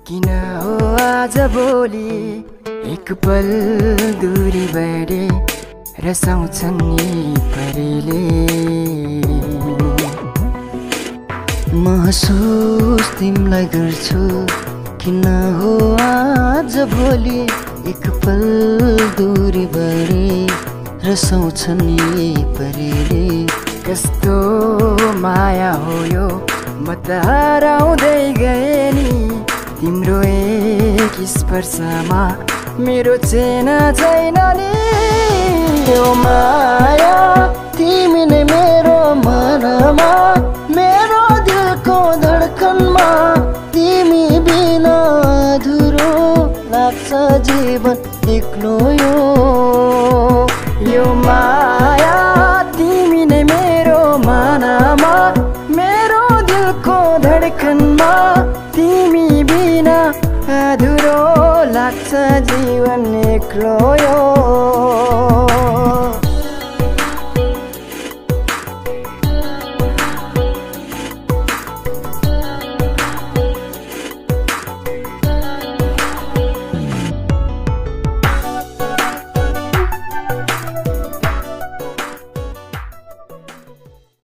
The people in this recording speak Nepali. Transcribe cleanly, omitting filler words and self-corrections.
किन हो आज भोलि एक पल दूरी बढे रसाउँछन् यी परेले महसुस तिमीलाई गर्छु किन हो आज भोलि एक पल दूरी बढे रसाउँछन् यी परेले कस्तो माया हो यो म त हराउँदै गएँ नि तिम्रो एक स्पर्शमा मेरो चेना छैन नि यो माया तिमी नै मेरो मनमा मेरो दिलको धडकनमा तिमी बिना अधुरो लाग्छ जीवन एक्लो यो माया तिमी नै मेरो मनमा मेरो दिलको धडकनमा तिमी बिना अधुरो लाग्छ जीवन एक्लो